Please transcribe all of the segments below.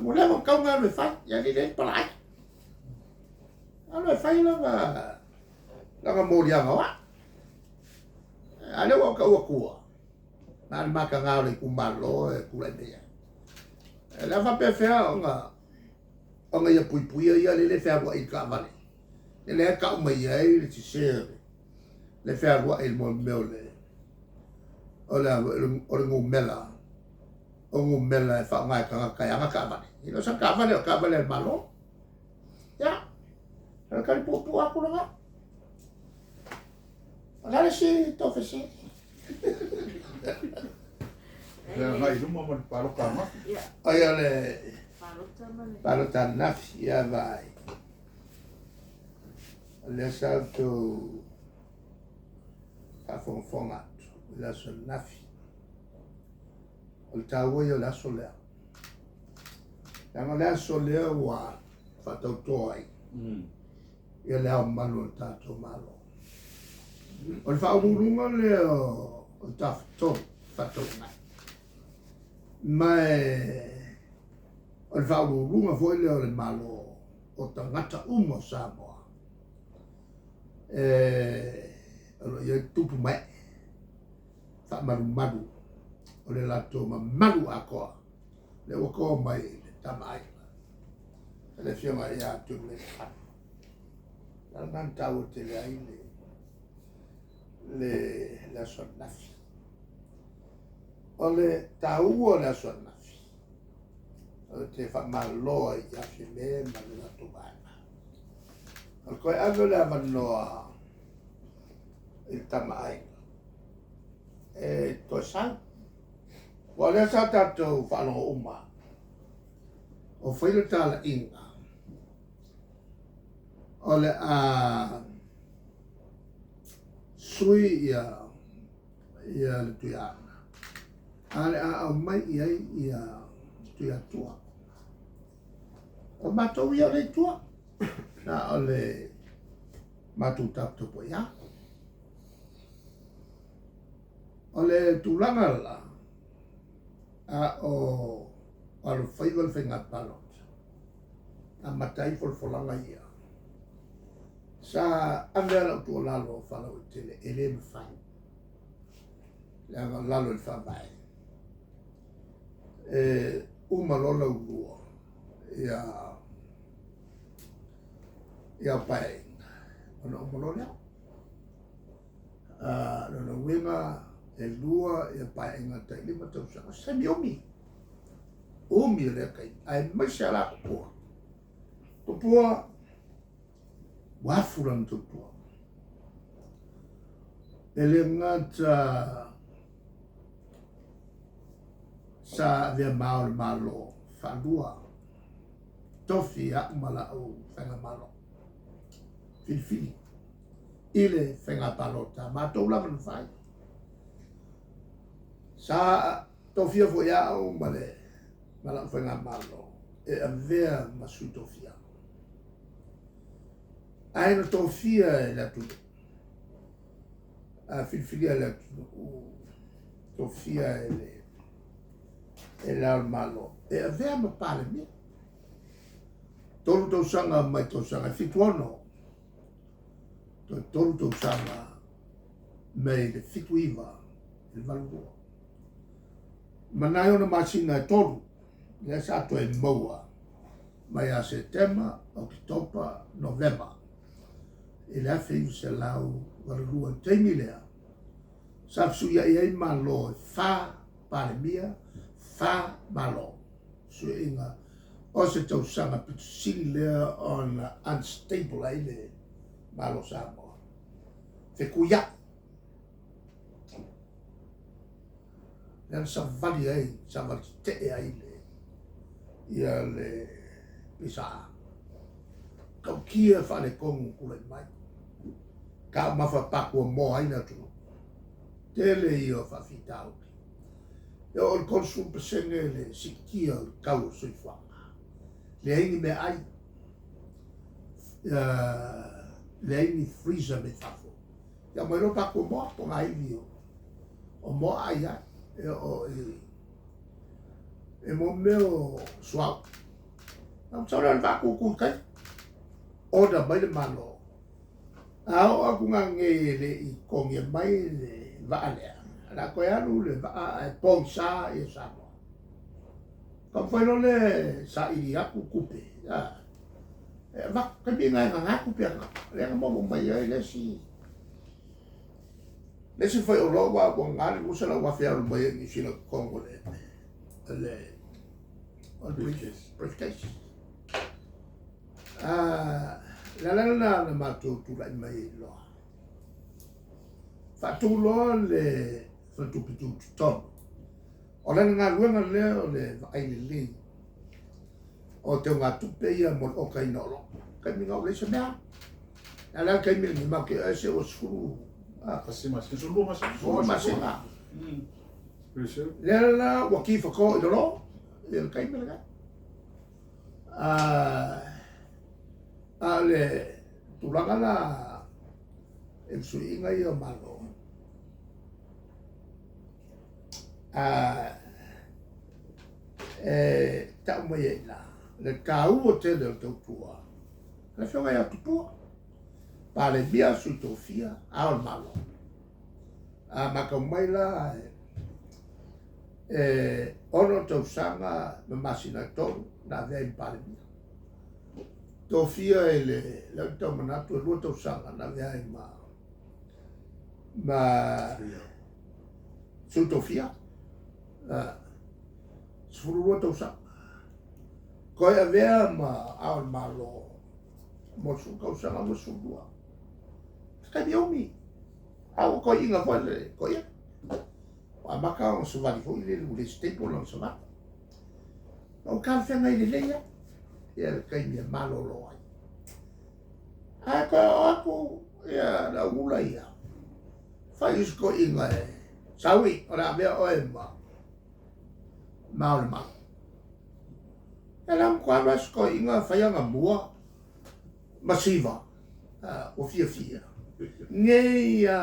Mo le mo kau nga me fai, ya ni le palai. Alo fai la mo dia nga wa. Ale wa ka wa ku. Na ma ka nga le ku malo e ku le dia. La va pe fa nga ya pui ya le fa wa i ka vale. Le ka ma ya i ti se. Le fa wa il mo mele. Ola o ngo mela. O ngo mela fa nga ka vale. Ino sa ka vale malo. Ya. Kalau kali pupu aku lah, ada sih tofesi. Ya ngai rumah man palo kama. Ayah le, palo tanah ya vai. Le salto a fonfongat, la sol nafi. O tawo yo la solea. Yang la solea wa fatau toai. Ia le au malu o tātou malo. O le whaururunga le o tāwhatou whatou ngai. Mai o le whaururunga foi le o le malo o tangata umo Samoa. O ia tupu mai. Whamaru. O le lato ma maru a koa. Le o koa mai le tamai. Le whianga ia atu le whanu. Nan tahu te le ai le son nafi. O le tahu o le son nafi. O te whamaloa i afi me malula tu baina. O koe anu le amanoa i tamaai. To sang. O le sa tatou whanonga uma. O whaile tala inga. Ole sui ia le tuiana. Ale au mai ia tuia tua. O matou ia le tua. Na ole matou tapto po ia. Ole tulanga la. O alo whaiwal whenga palot. A matai folfolanga ia. Sa andela tu lalo fala o tele ele me fai. La lalo il fa vai. Uma lola ulua. Ia pai. Ona uma lola. Lona winga e lua ia pai ngata lima tau sa. Sa miomi. Omi le kai. Ai mashala ko. Tupua wafuran tupua. Ele ngata sa via malo fadua. Tofi a mala o fenga malo. Fili. Ile fenga palota. Matou la man fai. Sa tofi fo ya o male. Mala fenga malo. E avea masu tofia. Aina tofia la tu. A filfilia la tu. Tofia ele malo. E avea ma pale mi. Tolu tau sanga mai tau sanga fituano. Tolu tau sanga mai le fituiva. Il valua. Manai ona masina e tolu. Le sa to e moa. Mai a setema, oktopa, novema. E le afe i se lau warurua teimi lea. Sapsu ia i malo fa palemia, fa malo. So inga o se tau sanga pitusili lea on unstable ai le malo Samoa. Fe kuia. Lean sa vali ai, sa vali te ai le. Ia le pisa. Kau kia whane kongu kule mai. Ka mafa pakua mo aina tu. Tele i o whawhitau. E o konsul pesenge le sikia o kau sui whanga. Le aingi me ai. Le aingi freezer me thafo. Ia mairo pakua mo po ngai vio. O mo ai ai. E o e mo meo swau am sauran va ku kai oda mai le malo ao aku nge le i konge mai le va ale la ko ya lu le va pong sa e sa ko foi no le sa i aku kupe ya va ka bi ngai nga ku pe le mo mai le si foi o lo wa ko ngal ku sa la wa fia mai ni si la kongo le briefcase la matou tu la mai lo fa tu lo le fa tu pitu ton o la nga luenga le o le ai le o te nga tu pe ia mo o kai no lo kai mi ngau le se mea ala kai mi ma ke ese o suru kasi mas sulu mas o ma se nga Pressure. le la wa ki fa ko lo le kai mi la ale tulanga la el suinga yo malo ta mo ye la le kau o te le tua la fionga ya tu pa le bia su tofia al malo ma ka mai la ono to sanga ma masina to na ve pa le Tofia e le tau manatu e lua tau sanga na vea i su Tofia suru lua tau sanga koe a vea ma ao malo mo su kau sanga mo su lua kai mi omi au koe inga koe le koe a maka o se vali fo i le ule staple on se mata o ka whenga i le leia ia kai mi malo lo ai aku ia la ula ia fai sko inga sawi ora be o ma ela quando sko inga fai nga mua masiva o fia ngeia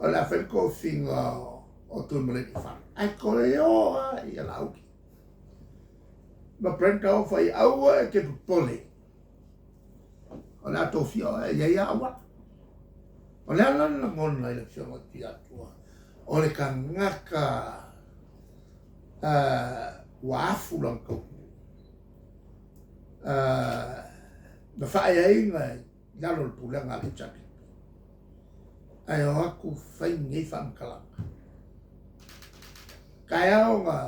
ola fa ko finga o tu mole fa ai ko yo ia la uki ma prenta o fai au ke pole ona tofia ia awa ona la ngon la election o tia tua o le kangaka wa afu lang ko ma fai ai nga lo pula nga le chapi ai o aku fai ngi fam kala kaya o nga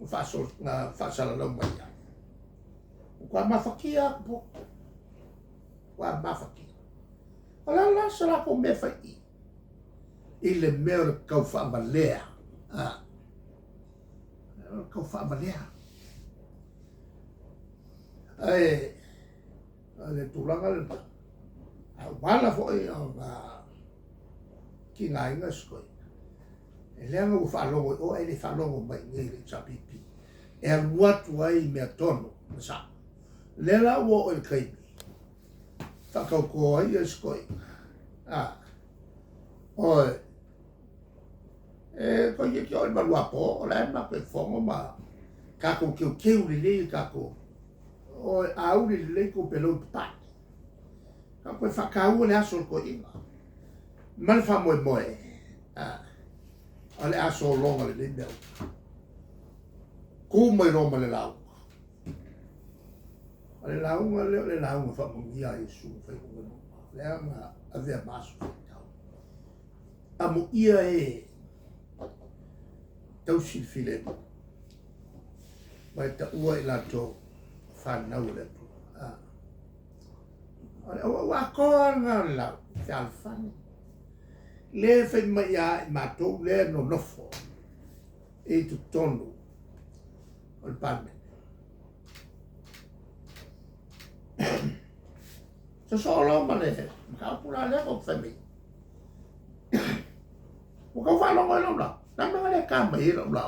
faso na fasala lo mai kwa mafakia po kwa mafakia ala sala ko me fai ile mer kau fa balea kau fa balea ai ale tulanga le wala fo ki ngai nga skoi ele nga fa longo o ele fa longo mai ngi chapipi e watu ai me tono sa lela wo el kai fa ka ko ai skoi o ko ye ki o ma luapo la ma pe fongo ma ka ko ki u le ka ko o au le ko pelo pa ka ko fa ka u le aso ko inga mal fa mo ale aso longa le mel ku mai roma le lau ale lau fa mo ia isu fa ko le ama avea maso amo ia tau si file mai ta ua i lato fa nau le wa ko nga la fa alfani le fe mai a matou le no nofo e tu tonu o pane so lo male ka pula le ko fe mi o ka fa lo la na le ka mai lo la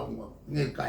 nge ka